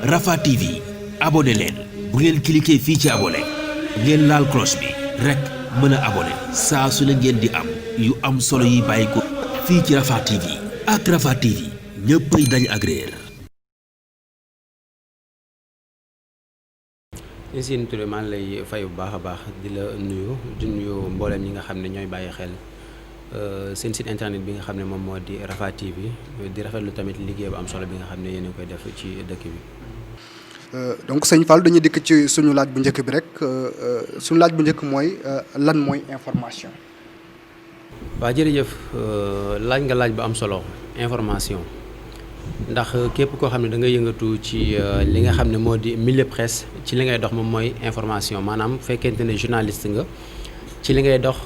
Rafah TV abonné leen bu ngeen cliquer fii ci abonné ngeen laal cloche bi rek mën a abonné saa su ne ngeen di am yu am solo yi bàyyi ko fii ci Rafah TV ak Rafah TV ñëppay dañ ak réer. Sine Touré maa ngi lay fay bu baax a baax di nuyu mboolem ñi nga xam ne ñooy bàyyi xel seen site internet bi nga xam ne moom moo di Rafah TV di rafetlu tamit liggéey bu am solo bi nga xam ne yéen a koy def ci dëkk bi. donc sëñ Fall dañuy dikk ci suñu laaj bu njëkk bi rek suñu laaj bu njëkk mooy lan mooy information. waaw jërëjëf laaj nga laaj bu am solo information. ndax képp koo xam ne da nga yëngatu ci li nga xam ne moo di milieu presse ci li ngay dox moom mooy information maanaam fekkente ne journaliste nga ci li ngay dox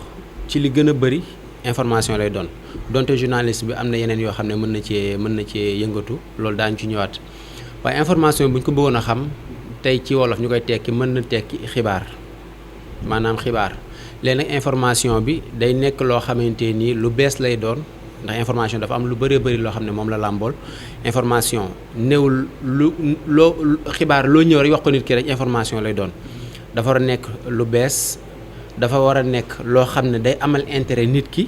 ci li gën a bëri information lay doon donte journaliste bi am na yeneen yoo xam ne mën na cee yëngatu loolu daañu ci ñëwaat waaye information bu ñu ko bëggoon a xam tey ci wolof ñu koy tekki mën na tekki xibaar maanaam xibaar léegi nag information bi day nekk loo xamante ni lu bees lay doon. ndax information dafa am lu bëree bëri loo xam ne moom la làmbool information néewul loo xibaar loo ñëw rek wax ko nit ki rek information lay doon dafa war a nekk lu bees dafa war a nekk loo xam ne day amal intérêt nit ki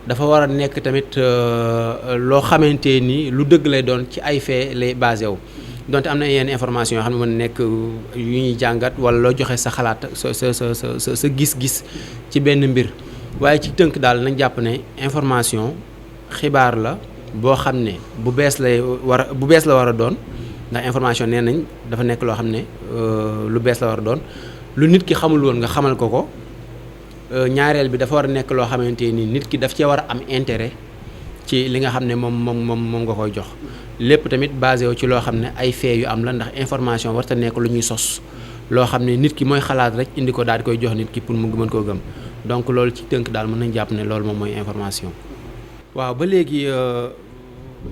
dafa war a nekk tamit loo xamante ni lu dëgg lay doon ci ay fait lay basé wu donte am na yenn information yoo xam ne mën nekk yu ñuy jàngat wala loo joxe sa xalaat sa gis-gis ci benn mbir waaye ci tënk daal nañ jàpp ne information xibaar la boo xam ne bu bees la war a doon ndax information nee nañ dafa nekk loo xam ne lu bees la war a doon lu nit ki xamul woon nga xamal ko ñaareel bi dafa war a nekk loo xamante ni nit ki daf cee war a am intérêt ci li nga xam ne moom nga koy jox lépp tamit basé wu ci loo xam ne ay fait yu am la ndax information warta nekk lu ñuy sos loo xam ne nit ki mooy xalaat rek indi ko daal di koy jox nit ki pour mu mën koo gëm donc loolu ci tënk daal mën nañ jàpp ne loolu moom mooy information. waaw ba léegi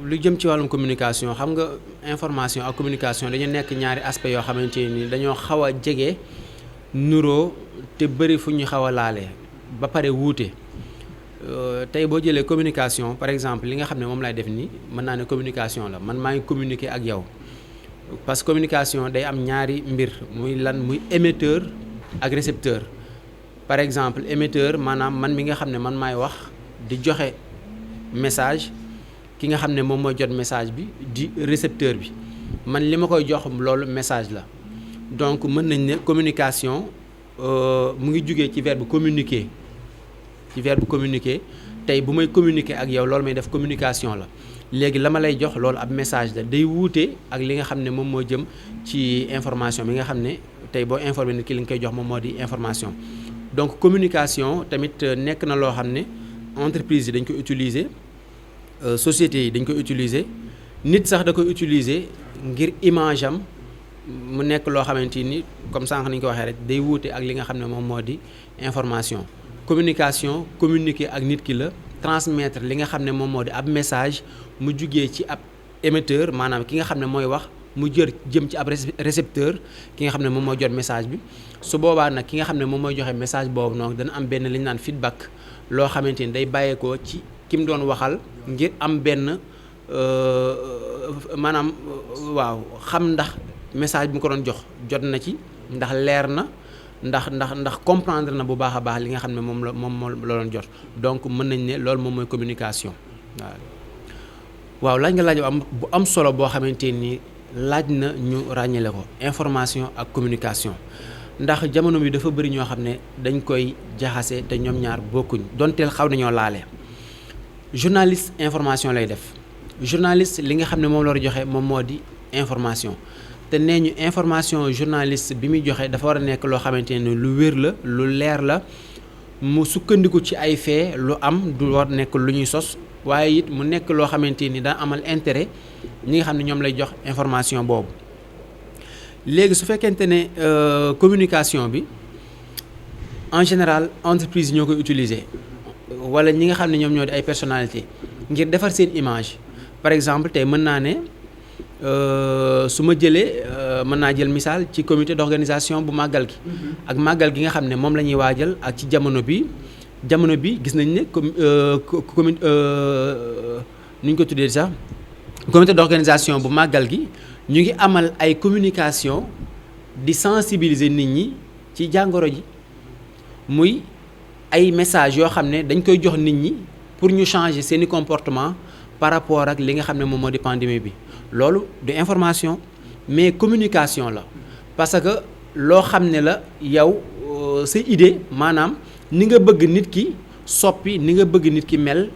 lu jëm ci wàllum communication xam nga information ak communication dañu nekk ñaari aspect yoo xamante ni dañoo xaw a jege nuroo te bëri fu ñu xaw a laale ba pare wuute tey boo jëlee communication par exemple li nga xam ne moom lay def nii mën naa ne communication la man maa ngi communiquer ak yow parce que communication day am ñaari mbir muy émetteur ak récepteur. par exemple émetteur maanaam man mi nga xam ne man maay wax di joxe message ki nga xam ne moom mooy jot message bi di récepteur bi man li ma koy jox loolu message la donc mën nañ ne communication mu ngi jugee ci verbe communiquer tey bu may communiquer ak yow loolu may def communication la léegi la ma lay jox loolu ab message la day wuute ak li nga xam ne moom moo jëm ci information bi nga xam ne tey boo informé nit ki li nga koy jox moom moo di information. donc communication tamit nekk na loo xam ne entreprise yi dañ koy utiliser sociétés yi dañ koy utiliser nit sax da koy utiliser ngir image am mu nekk loo xamante ni comme sànq ni ñu ko waxee rek day wuute ak li nga xam ne moom moo di information. communication communiquer ak nit ki la transmettre li nga xam ne moom moo di ab message mu jugee ci ab émetteur maanaam ki nga xam ne mooy wax. mu jëm ci ab récepteur ki nga xam ne moom mooy jot message bi su boobaa nag ki nga xam ne moom mooy joxe message boobu noonu dana am benn li ñu naan feedback loo xamante ni day bàyyeekoo ci ki mu doon waxal ngir am benn maanaam waaw xam ndax message bi mu ko doon jox jot na ci ndax leer na ndax comprendre na bu baax a baax li nga xam ne moom la doon jot donc mën nañ ne loolu moom mooy communication waaw laaj nga laaj bu am solo boo xamante ni. laaj na ñu ràññale ko information ak communication ndax jamono bi dafa bëri ñoo xam ne dañ koy jaxase te ñoom ñaar bokkuñ donteel xaw nañoo laale journaliste information lay def journaliste li nga xam ne moom la war a joxe moom moo di information te nee ñu information journaliste bi muy joxe dafa war a nekk loo xamante ne lu wér la lu leer la mu sukkandiku ci ay fait lu am du war nekk lu ñuy sos waaye it mu nekk loo xamante ni daa amal intérêt ñi nga xam ne ñoom lay jox information boobu léegi su fekkente ne communication bi en général entreprise ñoo koy utiliser wala ñi nga xam ne ñoom ñoo di ay personnalité ngir defar seen image par exemple tey mën naa ne su ma jëlee mën naa jël misaal ci comité d'organisation bu màggal gi ak màggal gi nga xam ne moom la ñuy waajal ak ci jamono bi gis nañ ne nu ñu ko tuddee sax comité d'organisation bu màggal gi ñu ngi amal ay communication di sensibiliser nit ñi ci jàngoro ji muy ay message yoo xam ne dañ koy jox nit ñi pour ñu changer seeni comportement par rapport ak li nga xam ne moom moo di pandémie bi loolu du information mais communication la parce que loo xam ne la yow sa idée maanaam ni nga bëgg nit ki soppi ni nga bëgg nit ki mel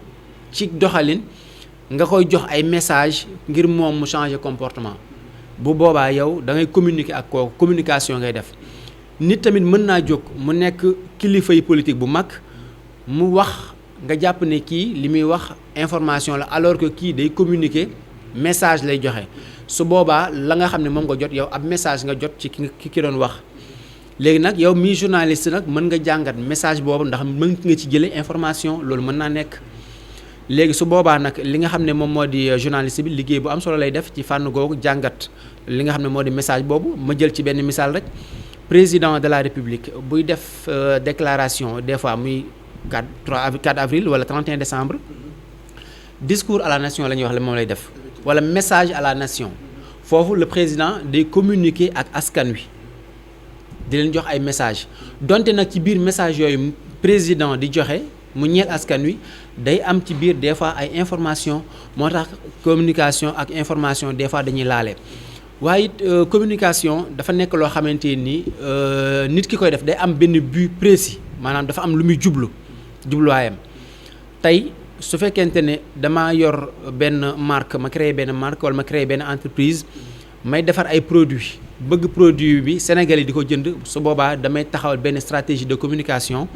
ci doxalin nga koy jox ay message ngir moom mu changer comportement bu boobaa yow da ngay communiquer ak kooku communication ngay def nit tamit mën naa jóg mu nekk kilifay politique bu mag mu wax nga jàpp ne kii li muy wax information la alors que kii day communiquer message lay joxe su boobaa la nga xam ne moom nga jot yow ab message nga jot ci ki doon wax léegi nag yow mii journaliste nag mën nga jàngat message boobu ndax mën nga ci jëlee information loolu mën naa nekk léegi su boobaa nag li nga xam ne moom moo di journaliste bi liggéey bu am solo lay def ci fànn googu jàngat li nga xam ne moo di message boobu ma jël ci benn misaal rek président de la république buy def déclaration des fois muy 4 avril wala 31 décembre discours à la nation la ñuy wax la moom lay def wala message à la nation foofu le président day communiquer ak askan wi di leen jox ay message donte nag ci biir message yooyu président di joxe mu ñeel askan wi day am ci biir des fois ay information moo tax communication ak information des fois dañuy laale waaye it communication dafa nekk loo xamante ni nit ki koy def day am benn but précis maanaam dafa am lu muy jubluwaayam tey su fekkente ne damaa yor benn marque ma créé benn marque wala ma créé benn entreprise may defar ay produits bëgg produit bi Sénégal yi di ko jënd su boobaa damay taxawal benn stratégie de communication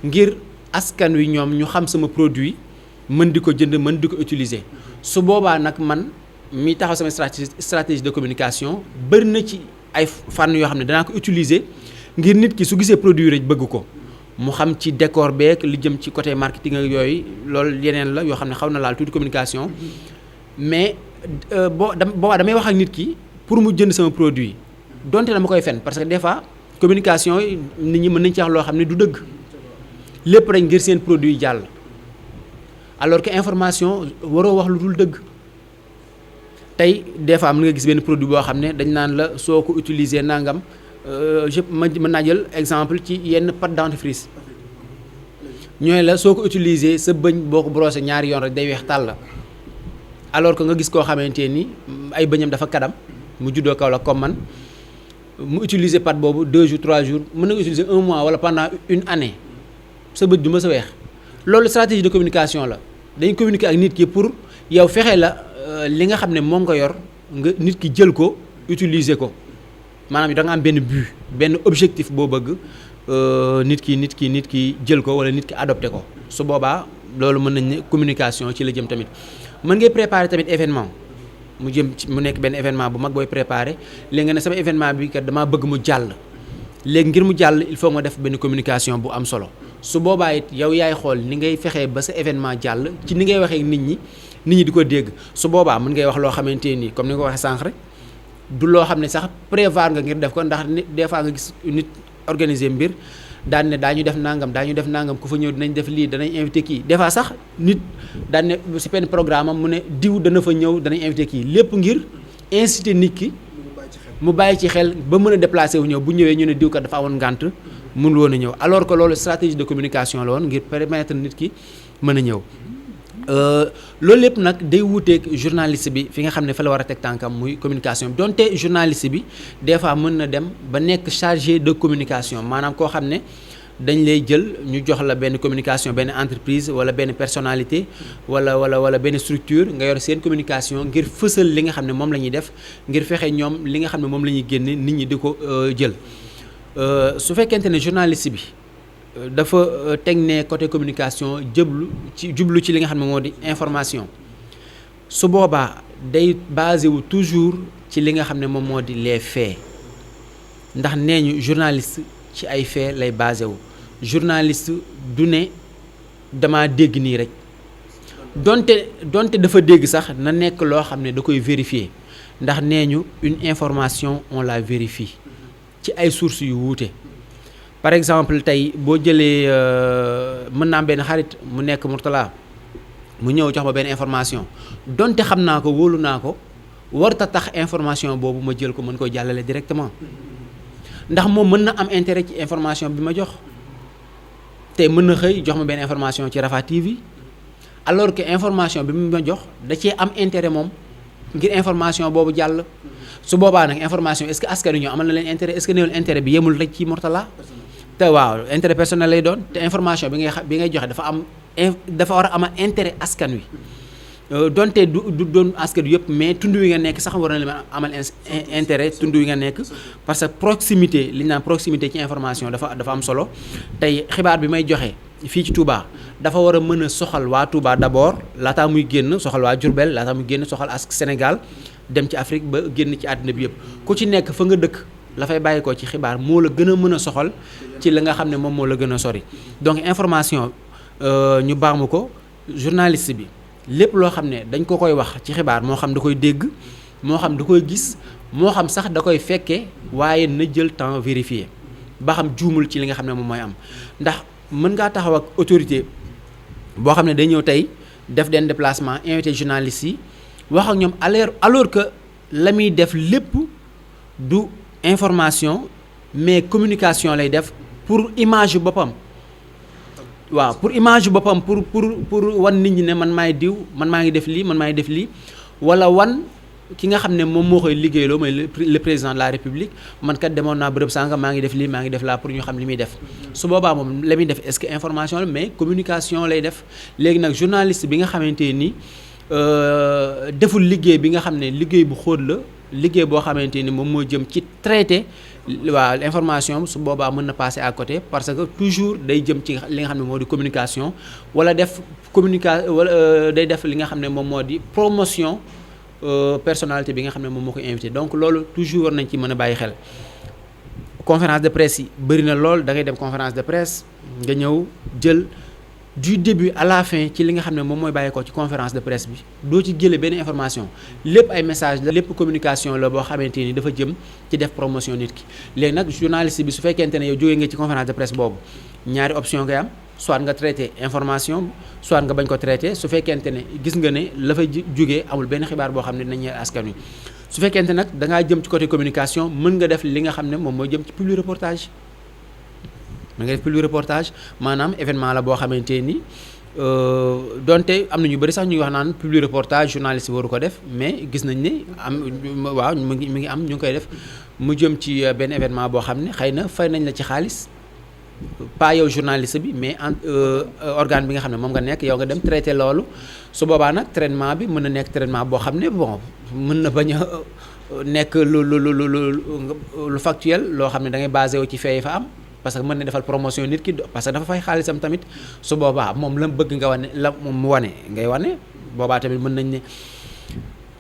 ngir askan wi ñoom ñu xam sama produit mën di ko jënd mën di ko utiliser su boobaa nag man mi taxaw sama stratégie de communication bëri na ci ay fànn yoo xam ne danaa ko utiliser ngir nit ki su gisee produit rek bëgg ko mu xam ci décor beeg li jëm ci côté marketing ak yooyu loolu yeneen la yoo xam ne xaw na laal tuuti communication mais boobaa damay wax ak nit ki pour mu jënd sama produit donte dama koy fen parce que des fois communication yi nit ñi mën nañ ci wax loo xam ne du dëgg lépp rek ngir seen produit jàll alors que information waroo wax lu dul dëgg tey des fois mën nga gis benn produit boo xam ne dañ naan la soo ko utiliser nangam mën naa jël exemple ci yenn pâte dentifrice ñooy la soo ko utiliser sa bëñ boo ko brossé ñaari yoon rek day weex tàll alors que nga gis koo xamante ni ay bëñam dafa kadam mu juddoo kaw la comme man mu utiliser pâte boobu 2 jours 3 jours mën na ko utiliser 1 mois wala pendant une année sa bët du ma sa weex loolu stratégie de communication la dañuy communiquer ak nit ki pour yow fexe la li nga xam ne moom nga yor nga nit ki jël ko utiliser ko maanaam da nga am benn but benn objectif boo bëgg nit ki jël ko wala nit ki adopté ko su boobaa loolu mën nañ ne communication ci la jëm tamit mën ngay préparer tamit événement mu nekk benn événement bu mag booy préparer léegi nga ne sama événement bi kat damaa bëgg mu jàll léegi ngir mu jàll il faut nga def benn communication bu am solo su boobaa it yow yaay xool ni ngay fexee ba sa événement jàll ci ni ngay waxee nit ñi di ko dégg su boobaa mën ngay wax loo xamante ni comme ni nga ko waxee sànq rek du loo xam ne sax prévoir nga ngir def ko ndax nit des fois nga gis nit organiser mbir daan ne daañu def nangam ku fa ñëw dinañ def lii danañ invité kii des fois sax nit daan ne si benn programme am mu ne diw dana fa ñëw danañ invité kii lépp ngir inciter nit ki mu bàyyi ci xel ba mën a déplacé wu ñëw bu ñëwee ñu ne diw kat dafa amoon ngànt mënul woon a ñëw alors que loolu stratégie de communication la woon ngir permettre nit ki mën a ñëw loolu lépp nag day wuuteeg journaliste bi fi nga xam ne fa la war a teg tànkam muy communication donte journaliste bi des fois mën na dem ba nekk chargé de communication maanaam koo xam ne dañ lay jël ñu jox la benn communication benn entreprise wala benn personnalité wala benn structure nga yor seen communication ngir fësal li nga xam ne moom la ñuy def ngir fexe ñoom li nga xam ne moom la ñuy génne nit ñi di ko jël su fekkente ne journaliste bi dafa teg ne côté communication jublu ci li nga xam ne moo di information su boobaa day basé wu toujours ci li nga xam ne moom moo di les faits ndax nee ñu journaliste ci ay faits lay basé wu journaliste du ne dama dégg nii rek donte dafa dégg sax na nekk loo xam ne da koy vérifier ndax nee ñu une information on la vérifie ci ay sources yu wuute. par exemple tey boo jëlee mën naa am benn xarit mu nekk Mourtala mu ñëw jox ma benn information donte xam naa ko wóolu naa ko warta tax information boobu ma jël ko mën koy jàllale directement ndax moom mën na am intérêt ci information bi ma jox te mën na xëy jox ma benn information ci Rafah TV alors que information bi mu ma jox da cee am intérêt moom ngir information boobu jàll su boobaa nag information est-ce que askan wi ñoo amal na leen intérêt est-ce que néewul intérêt bi yemul rek ci Mourtalla te waaw intérêt personnel lay doon te information bi ngay joxe dafa war a amal intérêt askan wi donte du doon askan wi yëpp mais tund wi nga nekk sax war na leen amal intérêt tund wi nga nekk parce que proximité li ñu naan proximité ci information dafa am solo tey xibaar bi may joxe fii ci Touba dafa war a mën a soxal waa Touba d'abord laataa muy génn soxal waa Diourbel laataa muy génn soxal Sénégal dem ci Afrique ba génn ci àddina bi yëpp ku ci nekk fa nga dëkk la fay bàyyi ko ci xibaar moo la gën a mën a soxal ci la nga xam ne moom moo la gën a sori donc information ñu baamu ko journaliste bi lépp loo xam ne dañ ko koy wax ci xibaar moo xam da koy dégg moo xam da koy gis moo xam sax da koy fekkee waaye na jël temps vérifier ba xam juumul ci li nga xam ne moom mooy am ndax mën ngaa taxaw ak autorité boo xam ne day ñëw tey def den déplacement invité journalistes yi wax ak ñoom alors que la muy def lépp du information mais communication lay def pour image yu boppam waaw pour image yu boppam pour wan nit ñi ne man maay diw man maa ngi def lii man maa ngi def lii wala wan ki nga xam ne moom moo koy liggéeyloo mooy le président de la république man kat demoon naa bërëb sànga maa ngi def lii maa ngi def laa pour ñu xam li muy def su boobaa moom la muy def est-ce que information la mais communication lay def léegi nag journaliste bi nga xamante ni deful liggéey bi nga xam ne liggéey bu xóot la liggéey boo xamante ni moom moo jëm ci traité waaw information su boobaa mën na passer à côté parce que toujours day jëm ci li nga xam ne moo di communication wala def wala day def li nga xam ne moom moo di promotion personnalité bi nga xam ne moom moo koy invité donc loolu toujours war nañ ci mën a bàyyi xel conférence de presse yi bëri na lool da ngay dem conférence de presse nga ñëw jël du début à la fin ci li nga xam ne moom mooy bàyyeekoo ci conférence de presse bi doo ci jëlee benn information lépp ay message la lépp communication la boo xamante ni dafa jëm ci def promotion nit ki léegi nag journaliste bi su fekkente ne yow jógee nga ci conférence de presse boobu ñaari option ngay am soit nga traité information soit nga bañ ko traité su fekkente ne gis nga ne la fay jógee amul benn xibaar boo xam ne dinañ ñeel askan wi su fekkente nag da ngaa jëm ci côté communication mën nga def li nga xam ne moom mooy jëm ci publi reportage mën nga def publi reportage maanaam événement la boo xamante ni donte am na ñu bëri sax ñuy wax naan publi reportage journaliste waru ko def mais gis nañ ne waaw mi ngi am ñu ngi koy def mu jëm ci benn événement boo xam ne xëy na fay nañ la ci xaalis pas yow journaliste bi mais organe bi nga xam ne moom nga nekk yow nga dem traité loolu su boobaa nag traitement bi mën na nekk traitement boo xam ne bon mën na bañ a nekk lu factuel loo xam ne da ngay basé wu ci fee fa am parce que mën na defal promotion nit ki parce que dafa fay xaalisam tamit su boobaa moom la bëgg nga wane la mu wane ngay wane boobaa tamit mën nañ ne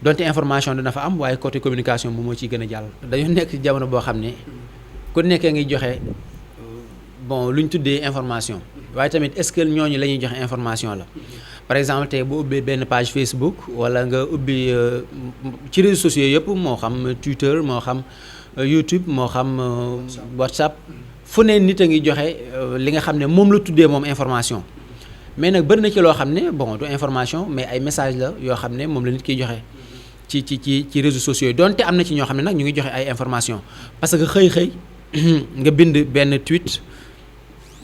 donte information dina fa am waaye côté communication moom moo ciy gën a jàll. dañoo nekk ci jamono boo xam ne ku nekkee ngi joxe bon lu ñu tuddee information waaye tamit est-ce que ñooñu la ñuy joxe information la par exemple tey bu ubbi benn page Facebook wala nga ubbi ci réseaux sociaux yëpp moo xam Twitter moo xam YouTube moo xam WhatsApp. fu ne nit a ngi joxe li nga xam ne moom la tuddee moom information mais nag bëri na ci loo xam ne bon du information mais ay message la yoo xam ne moom la nit kiy joxe ci réseaux sociaux yi donte am na ci ñoo xam ne nag ñu ngi joxe ay information parce que xëy nga bind benn tweet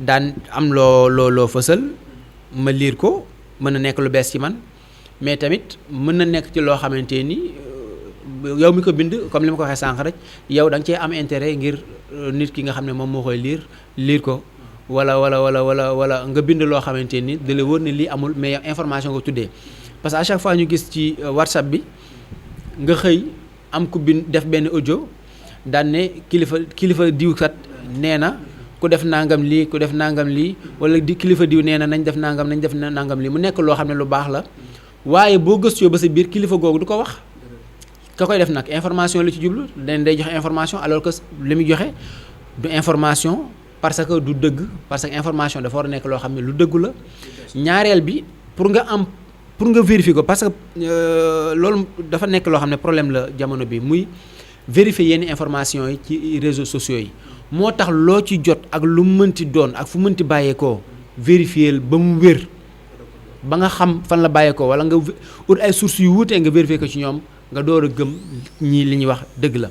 daan am loo fësal ma lire ko mën na nekk lu bees ci man mais tamit mën na nekk ci loo xamante ni yow mi ko bind comme li ma ko waxee sànq rek yow da nga cee am intérêt ngir nit ki nga xam ne moom moo koy lire ko wala nga bind loo xamante ni da la wër ne lii amul mais yow information nga tuddee parce que à chaque fois ñu gis ci WhatsApp bi nga xëy am ku bind def benn audio daan ne kilifa diw kat nee na ku def nangam lii ku def nangam lii wala di kilifa diw nee na nañ def nangam lii mu nekk loo xam ne lu baax la waaye boo gëstoo ba sa biir kilifa googu du ko wax. ka koy def nag information la ci jublu day joxe information alors que li muy joxe du information parce que du dëgg parce que information dafa war a nekk loo xam ne lu dëggu la ñaareel bi pour nga vérifier ko parce que loolu dafa nekk loo xam ne problème la jamono bi muy vérifier yenn information yi ci réseaux sociaux yi moo tax loo ci jot ak lu mënti doon ak fu mënti bàyyeekoo vérifier ba mu wér ba nga xam fan la bàyyeekoo wala nga ut ay sources yu wuutee nga vérifier ko ci ñoom nga door a gëm ñii li ñuy wax dëgg la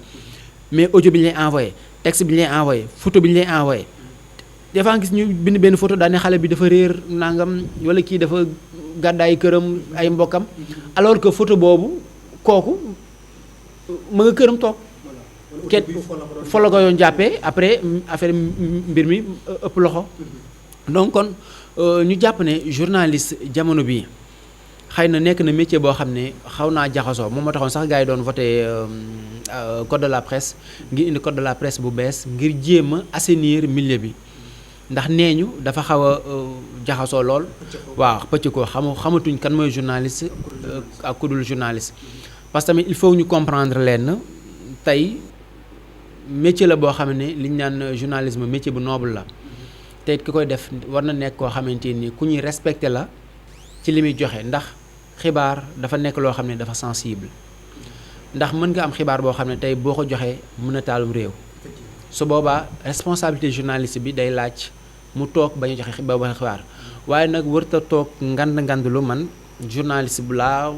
mais audio bi ñu lay envoyé texte bi ñu lay envoyé photo bi ñu lay envoyé des fois gis ñu bind benn photo daane xale bi dafa réer nangam wala kii dafa gàddaay këram ay mbokkam alors que photo boobu kooku ma nga këram toog ket fa la ko yoon jàppee après affaire mbir mi ëpp loxo donc kon ñu jàpp ne journaliste jamono bii xëy na nekk na métier boo xam ne xaw naa jaxasoo moom moo taxoon sax gars yi doon voté code de la presse ngir indi code de la presse bu bees ngir jéem a assainir milieu bi ndax nee ñu dafa xaw a jaxasoo lool waaw pëcc ko xamatuñ kan mooy journaliste ak ku dul journaliste parce que tamit il faut ñu comprendre leen tey métier la boo xam ne li ñu naan journalisme métier bu noble la te it ki koy def war na nekk koo xamante ni ku ñuy respecté la ci li muy joxe ndax xibaar dafa nekk loo xam ne dafa sensible ndax mën nga am xibaar boo xam ne tey boo ko joxee mën a taalum réew su boobaa responsabilité journaliste bi day laaj mu toog bañ a joxe xibaar waaye nag wërta toog ngand lu man journaliste bu laa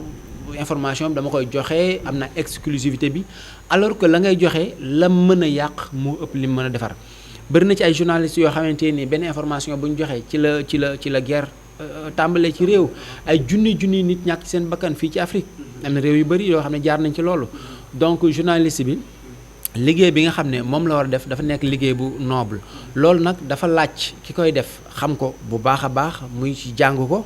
information bi dama koy joxe am na exclusivité bi alors que la ngay joxe la mën a yàq moo ëpp li mu mën a defar bëri na ci ay journalistes yoo xamante ni benn information bu ñu joxee ci la guerre tàmbalee ci réew ay junni nit ñàkk ci seen bakkan fii ci Afrique am na réew yu bëri yoo xam ne jaar nañ ci loolu donc journaliste bi liggéey bi nga xam ne moom la war a def dafa nekk liggéey bu noble loolu nag dafa laaj ki koy def xam ko bu baax a baax muy ci jàng ko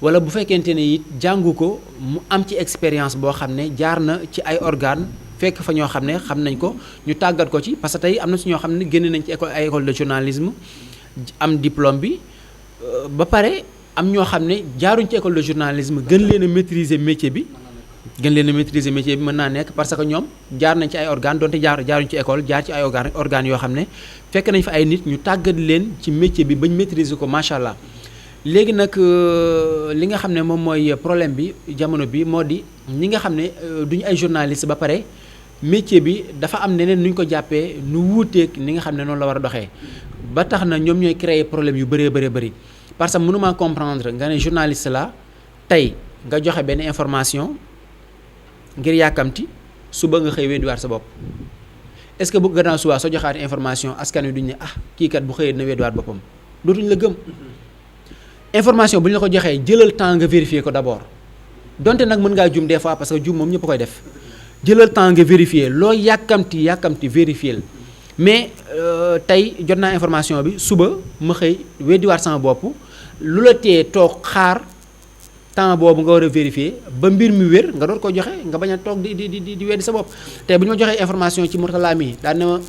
wala bu fekkente ne it jàngu ko mu am ci expérience boo xam ne jaar na ci ay organes fekk fa ñoo xam ne xam nañ ko ñu tàggat ko ci parce que tey am na si ñoo xam ne génne nañ ci école de journalisme am diplôme bi ba pare am ñoo xam ne jaaruñ ci école de journalisme gën leen a maîtriser métier bi mën naa nekk parce que ñoom jaar nañ ci ay organes donte jaaruñ ci école jaar ci ay organes yoo xam ne fekk nañ fa ay nit ñu tàggat leen ci métier bi bañ maîtriser ko macha allah. léegi nag li nga xam ne moom mooy problème bi jamono bi moo di ñi nga xam ne duñu ay journaliste ba pare métier bi dafa am neneen nu ñu ko jàppee nu wuuteeg ni nga xam ne noonu la war a doxee ba tax na ñoom ñooy créer problème yu bëree bëri parce que mënuma comprendre nga ne journaliste la tey nga joxe benn information ngir yàkkamti suba nga xëy weddiwaat sa bopp est-ce que bu gannaaw suba soo joxaat information askan wi duñ ne kii kat bu xëyee dina weddiwaat boppam dootuñ la gëm. information bu ñu la ko joxee jëlal temps nga vérifier ko d'abord donte nag mën ngaa jum des fois parce que jum moom ñëpp koy def jëlal temps nga vérifier loo yàkkamti vérifier mais tey jot naa information bi suba ma xëy weddiwaat sama bopp lu la tee toog xaar temps boobu nga war a vérifier ba mbir mi wér nga door ko joxe nga bañ a toog di weddi sa bopp tey bu ñu ma joxee information ci Mourtala mi daan na ma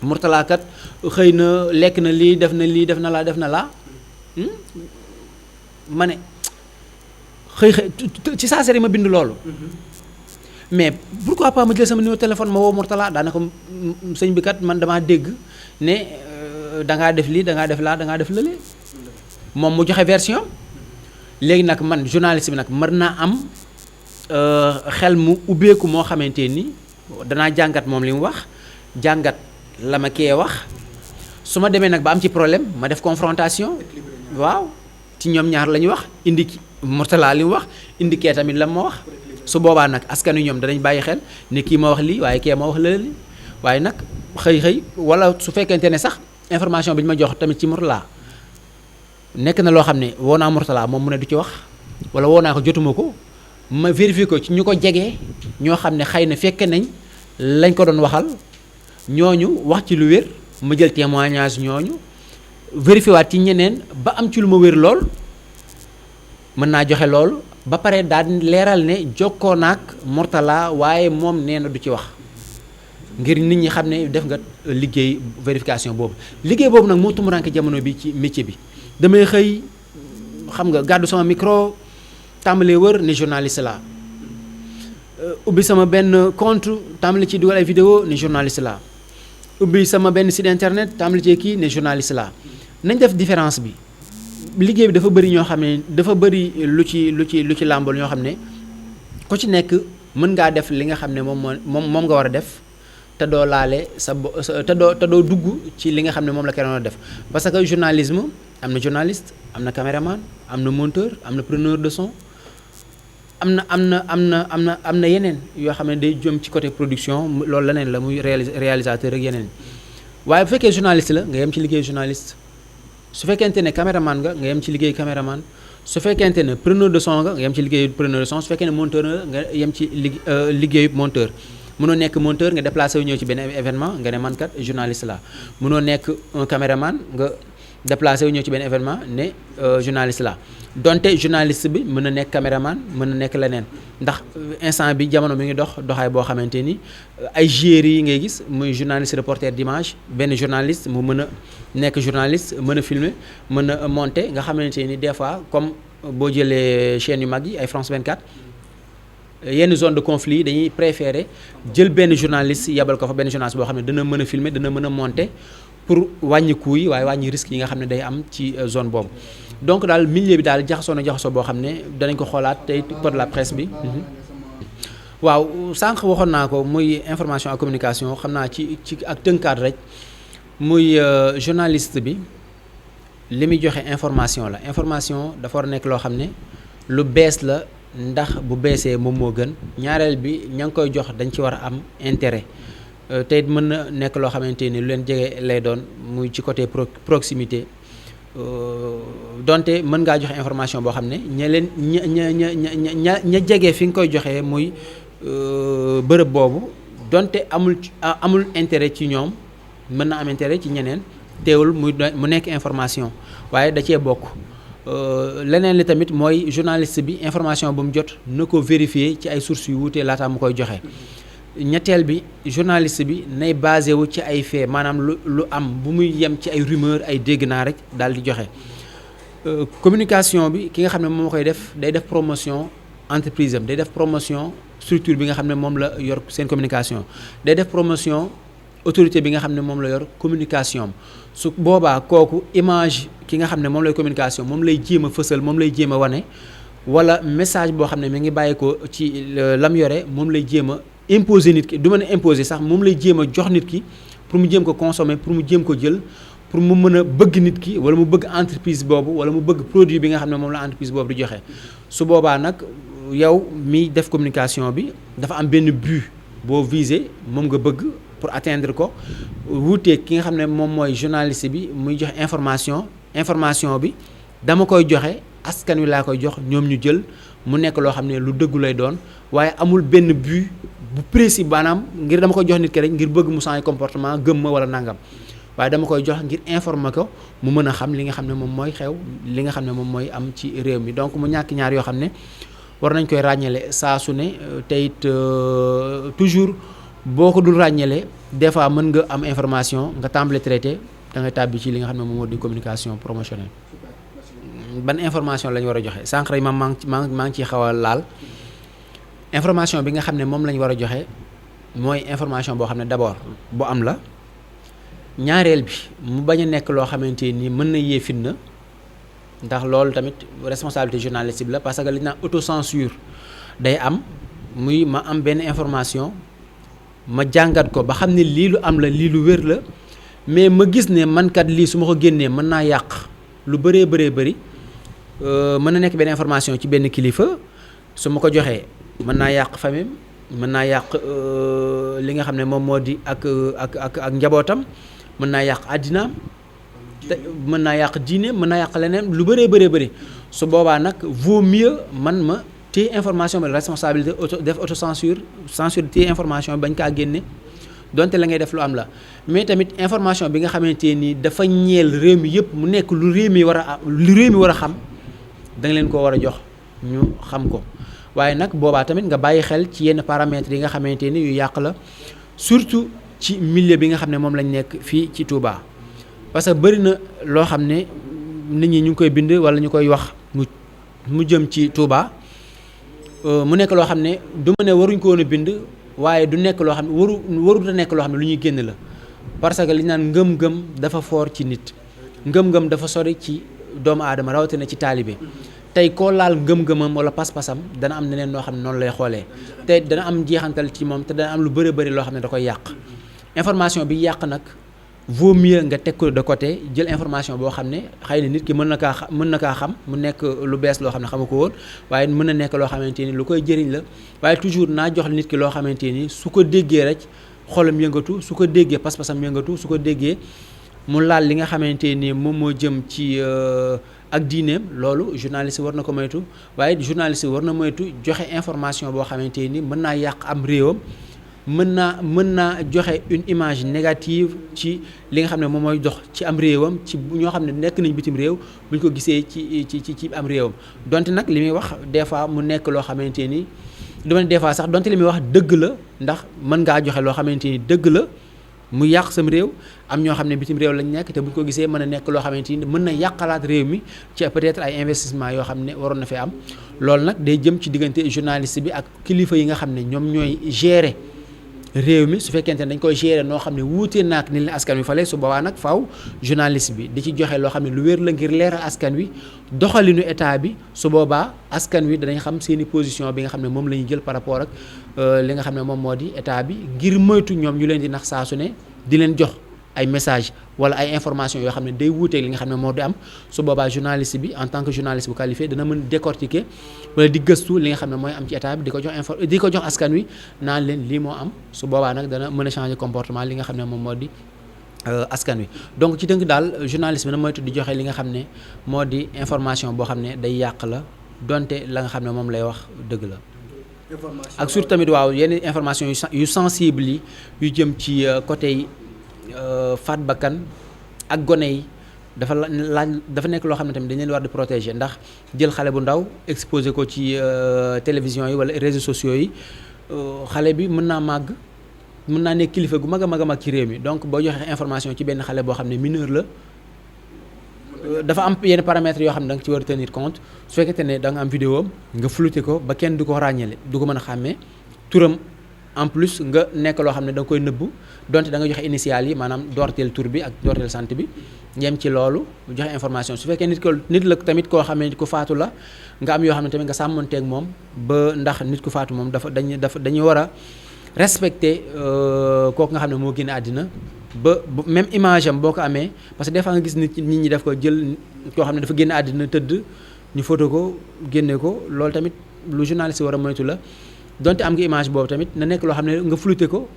Mourtala kat xëy na lekk na lii def na laa ma ne xëy ci saa seri ma bind loolu mais pourquoi pas ma jël sama numéro téléphone ma woo Mourtala daanaka sëñ bi kat man damaa dégg ne dangaa def lii dangaa def laa dangaa def lële moom mu joxe version léegi nag man journaliste bi nag mën naa am xel mu ubbeeku moo xamante ni danaa jàngat moom li mu wax jàngat la ma kee wax su ma demee nag ba am ci problème ma def confrontation waaw ci ñoom ñaar la ñuy wax indi Mourtala li mu wax indi kee tamit la ma wax su boobaa nag askan wi ñoom danañ bàyyi xel ne kii ma wax lii waaye kee ma wax la li waaye nag xëy wala su fekkente ne sax information bi ñu ma jox tamit ci Mourtala nekk na loo xam ne woo naa Mourtala moom mu ne du ci wax wala woo naa ko jotuma ko ma vérifier ko ci ñu ko jegee ñoo xam ne xëy na fekk nañ lañ ko doon waxal ñooñu wax ci lu wér ma jël témoignage ñooñu vérifier waat ci ñeneen ba am ci lu ma wér lool mën naa joxe loolu ba pare daal leeral ne jokkoo naag Mourtala waaye moom nee na du ci wax ngir nit ñi xam ne def nga liggéey vérification boobu liggéey boobu nag moo tumuranke jamono bi ci métier bi damay xëy xam nga gàddu sama micro tàmbalee wër ne journaliste la ubbi sama benn compte tàmbali ci dugal ay vidéo ne journaliste la ubbi sama benn site internet tàmbali ci kii ne journaliste la nañ def différence bi liggéey bi dafa bëri ñoo xam ne dafa bëri lu ci làmbal ñoo xam ne ku ci nekk mën ngaa def li nga xam ne moom nga war a def te doo laale te doo dugg ci li nga xam ne moom la keneen def parce que journalisme am na journaliste am na caméraman am na monteur am na preneur de son am na yeneen yoo xam ne day jëm ci côté production loolu leneen la muy réalisateur ak yeneen waaye bu fekkee journaliste la nga yem ci liggéey journaliste su fekkente ne caméraman nga yem ci liggéey caméraman su fekkente ne preneur de son nga yem ci liggéeyu preneur de son su fekkee ne monteur nga yem ci liggéeyu monteur mënoo nekk monteur nga déplacé wu ñëw ci benn événement nga ne man kat journaliste la mënoo nekk un caméraman nga déplacé wu ñëw ci benn événement ne journaliste la donte journaliste bi mën na nekk caméraman mën na nekk leneen ndax instant bi jamono mi ngi doxaay boo xamante ni ay joueurs yi ngay gis muy journaliste reporter d'image benn journaliste mu mën a nekk journaliste mën a filmer mën a monter nga xamante ni des fois comme boo jëlee chaîne yu mag yi ay France 24 yenn zone de conflit dañuy préférer jël benn journaliste yebal ko fa benn journaliste boo xam ne dana mën a filmer dana mën a monter pour wàññi coût yi waaye wàññi risques yi nga xam ne day am ci zone boobu donc daal milieu bi daal jaxasoo boo xam ne danañ ko xoolaat tey code de la presse bi. waaw sànq waxoon naa ko muy information ak communication xam naa ci ak tënkaat rek muy journaliste bi li muy joxe information la information dafa war a nekk loo xam ne lu bees la ndax bu beesee moom moo gën ñaareel bi ña ngi koy jox dañ ci war a am intérêt. te it mën na nekk loo xamante ni lu leen jege lay doon muy ci côté proximité donte mën ngaa joxe information boo xam ne ña jege fi nga koy joxee muy bërëb boobu donte amul intérêt ci ñoom mën na am intérêt ci ñeneen teewul mu nekk information waaye da cee bokk leneen li tamit mooy journaliste bi information bu mu jot na ko vérifier ci ay sources yu wuute laata mu koy joxe. ñetteel bi journaliste bi nay basé wu ci ay faits maanaam lu am bu muy yem ci ay rumeur ay dégg naa rek daal di joxe communication bi ki nga xam ne moom koy def day def promotion entreprise am day def promotion structure bi nga xam ne moom la yor seen communication day def promotion autorité bi nga xam ne moom la yor communication am su boobaa kooku image ki nga xam ne moom lay communication moom lay jéem a fësal moom lay jéem a wane wala message boo xam ne mi ngi bàyyi ko ci lam yore moom lay jéem a imposer nit ki du mën a imposer sax moom lay jéem a jox nit ki pour mu jéem ko consommer pour mu jéem ko jël pour mu mën a bëgg nit ki wala mu bëgg entreprise boobu wala mu bëgg produit bi nga xam ne moom la entreprise boobu di joxe su boobaa nag yow miy def communication bi dafa am benn but boo viser moom nga bëgg pour atteindre ko wuuteeg ki nga xam ne moom mooy journaliste bi muy joxe information bi dama koy joxe askan wi laa koy jox ñoom ñu jël mu nekk loo xam ne lu dëggu lay doon waaye amul benn but bu précis maanaam ngir dama koy jox nit ki rek ngir bëgg mu changer comportement gëm ma wala nangam waaye dama koy jox ngir informer ko mu mën a xam li nga xam ne moom mooy xew li nga xam ne moom mooy am ci réew mi donc mu ñàkk ñaar yoo xam ne war nañ koy ràññale saa su ne te it toujours boo ko dul ràññale des fois mën nga am information nga tàmbale traité da ngay tàbbi ci li nga xam ne moom moo di communication promotionnelle. ban information la ñu war a joxe sànq rek maa ngi ciy xaw a laal information bi nga xam ne moom la ñu war a joxe mooy information boo xam ne d'abord bu am la ñaareel bi mu bañ a nekk loo xamante ni mën na yee fitna ndax loolu tamit responsabilité journaliste bi la parce que li ñu naan autocensure day am muy ma am benn information ma jàngat ko ba xam ne lii lu am la lii lu wér la mais ma gis ne man kat lii su ma ko génnee mën naa yàq lu bëree bëri mën na nekk benn information ci benn kilifa su ma ko joxee mën naa yàq famille mën naa yàq li nga xam ne moom moo di ak njabootam mën naa yàq àddinaam mën naa yàq diine mën naa yàq leneen lu bëree bëri su boobaa nag vaut mieux man ma téye information bi responsabilité def autocensure censure téye information bi bañ kaa génne donte la ngay def lu am la mais tamit information bi nga xamante ni dafa ñeel réew mi yëpp mu nekk lu réew mi war a xam da nga leen ko war a jox ñu xam ko waaye nag boobaa tamit nga bàyyi xel ci yenn paramètres yi nga xamante ni yu yàq la surtout ci milieu bi nga xam ne moom lañ nekk fii ci Touba parce que bëri na loo xam ne nit ñi ñu ngi koy bind wala ñu koy wax mu jëm ci Touba mu nekk loo xam ne du ma ne waruñ ko woon a bind waaye du nekk loo xam ne warut a nekk loo xam ne lu ñuy génn la parce que li ñu naan ngëm-ngëm dafa fort ci nit ngëm-ngëm dafa sori ci doomu aadama rawatina ci taalibe tey koo laal ngëm-ngëmam wala pas-pasam dana am neneen noo xam ne noonu lay xoolee te dana am jeexantal ci moom te dana am lu bëri loo xam ne da koy yàq information bi yàq nag vaut mieux nga teg ko de côté jël information boo xam ne xëy na nit ki mën na kaa xam mu nekk lu bees loo xam ne xamu ko woon waaye mën na nekk loo xamante ni lu koy jëriñ la waaye toujours naa jox nit ki loo xamante ni su ko déggee rek xolam yëngatu su ko déggee pas-pasam yëngatu su ko déggee mu laal li nga xamante ni moom moo jëm ci ak diineem loolu journaliste war na ko moytu waaye journaliste war na moytu joxe information boo xamante ni mën naa yàq am réewam mën naa joxe une image négative ci li nga xam ne moom mooy dox ci am réewam ci ñoo xam ne nekk nañ bitim réew buñ ko gisee ci am réewam donte nag li muy wax des fois mu nekk loo xamante ni dama ne des fois sax donte li muy wax dëgg la ndax mën ngaa joxe loo xamante ni dëgg la mu yàq sam réew am ñoo xam ne bitim réew lañ nekk te buñ ko gisee mën a nekk loo xamante ni mën na yàqalaat réew mi ci peut-être ay investissement yoo xam ne waroon na fee am loolu nag day jëm ci diggante journaliste bi ak kilifa yi nga xam ne ñoom ñooy gérer réew mi su fekkente ne dañ koy gérer noo xam ne wuutee naak ni leen askan wi fale su boobaa nag faaw journaliste bi di ci joxe loo xam ne lu wér la ngir leeral askan wi doxalinu état bi su boobaa askan wi danañ xam seeni position bi nga xam ne moom la ñuy jël par rapport ak li nga xam ne moom moo di état bi ngir moytu ñoom ñu leen di nax saa su ne di leen jox ay message wala ay information yoo xam ne day wuuteeg li nga xam ne moo di am su boobaa journaliste bi en tant que journaliste bu qualifié dana mën décortiquer wala di gëstu li nga xam ne mooy am ci état bi di ko jox askan wi naan leen lii moo am su boobaa nag dana mën a changer comportement li nga xam ne moom moo di askan wi donc ci tënk daal journaliste bi na moytu di joxe li nga xam ne moo di information boo xam ne day yàq la donte la nga xam ne moom lay wax dëgg la ak surtout tamit waaw yenn information yu sensible yi yu jëm ci côté yi faat bakkan ak gone yi dafa nekk loo xam ne tamit dañ leen war di protéger ndax jël xale bu ndaw exposé ko ci télévision yi wala réseaux sociaux yi xale bi mën naa màgg mën naa nekk kilifa gu mag a mag ci réew mi donc boo joxee information ci benn xale boo xam ne mineur la dafa am yenn paramètres yoo xam ne da nga ci war a tenir compte su fekkente ne da nga am vidéo nga flouté ko ba kenn du ko ràññale du ko mën a xàmmee turam en plus nga nekk loo xam ne da nga koy nëbbu donte da nga joxe initial yi maanaam doorteel tur bi ak doorteel sant bi yem ci loolu joxe information su fekkee nit la tamit koo xam ne ku faatu la nga am yoo xam ne tamit nga sàmmonteeg moom ba ndax nit ku faatu moom dañuy war a respecter kooku nga xam ne moo génn àddina ba même image am boo ko amee parce que des fois nga gis nit ñi def ko jël koo xam ne dafa génn àddina tëdd ñu photo ko génne ko loolu tamit lu journaliste war a moytu la donte am nga image boobu tamit na nekk loo xam ne nga flouté ko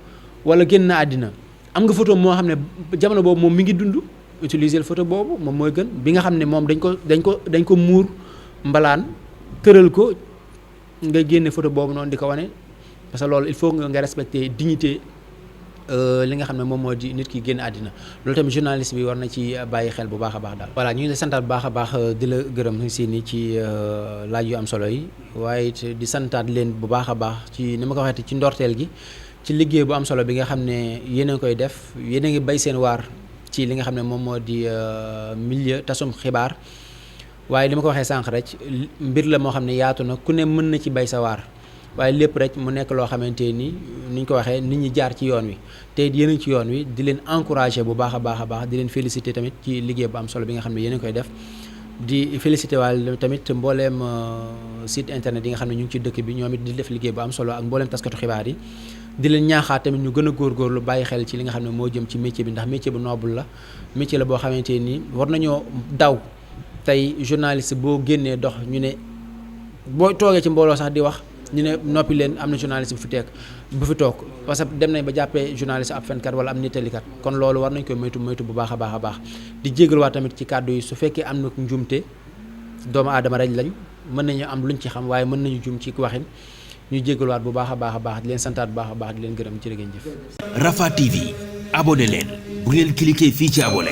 wala génn na àddina am nga photo moo xam ne jamono boobu moom mi ngi dund utiliser photo boobu moom mooy gën bi nga xam ne moom dañ ko muur mbalaan tëral ko nga génne photo boobu noonu di ko wane parce que loolu il faut nga respecter dignité li nga xam ne moom moo di nit ki génn àddina loolu tamit journaliste bi war na ci bàyyi xel bu baax a baax daal. voilà ñu ngi lay santaat bu baax a baax di la gërëm si ni ci laaj yu am solo yi waaye it di santaat leen bu baax a baax ci ni ma ko waxee ci ndorteel gi ci liggéey bu am solo bi nga xam ne yéen a ngi koy def yéen a ngi bay seen waar ci li nga xam ne moom moo di milieu tasum xibaar waaye li ma ko waxee sànq rek mbir la moo xam ne yaatu na ku ne mën na ci bay sa waar. waaye lépp rek mu nekk loo xamante ni ñu ko waxee nit ñi jaar ci yoon wi te yéen ci yoon wi di leen encourager bu baax a baax di leen féliciter tamit ci liggéey bu am solo bi nga xam ne yéen a koy def di féliciter waale tamit mbooleem site internet yi nga xam ne ñu ngi ci dëkk bi ñoom it di def liggéey bu am solo ak mbooleem taskatu xibaar yi di leen ñaaxaat tamit ñu gën a góorgóorlu bàyyi xel ci li nga xam ne moo jëm ci métier bi ndax métier bu noble la métier la boo xamante ni war nañoo daw tey journaliste boo génnee dox ñu ne boo toogee ci mbooloo sax di wax ñu ne noppi leen am na journaliste bu fi toog parce que dem nañ ba jàppee journaliste ab fenkat wala am nettalikat kon loolu war nañ koy moytu bu baax a baax di jégaluwaat tamit ci kàddu yi su fekkee am na njuumte doomu aadama rek lañ mën nañu am luñ ci xam waaye mën nañu juum ci waxin ñu jégaluwaat bu baax a baax di leen santaat bu baax a baax di leen gërëm jërë ngeen jëf. Rafah TV abonné leen bu ngeen cliquer fii ci abonné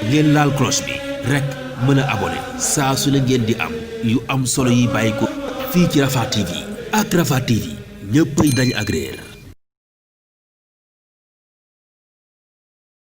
ngeen laal cloche bi rek mën a abonné saa su ne ngeen di am yu am solo yi bàyyi ko fii ci Rafah TV. ak Rafah TV ñëppay dañ ak réer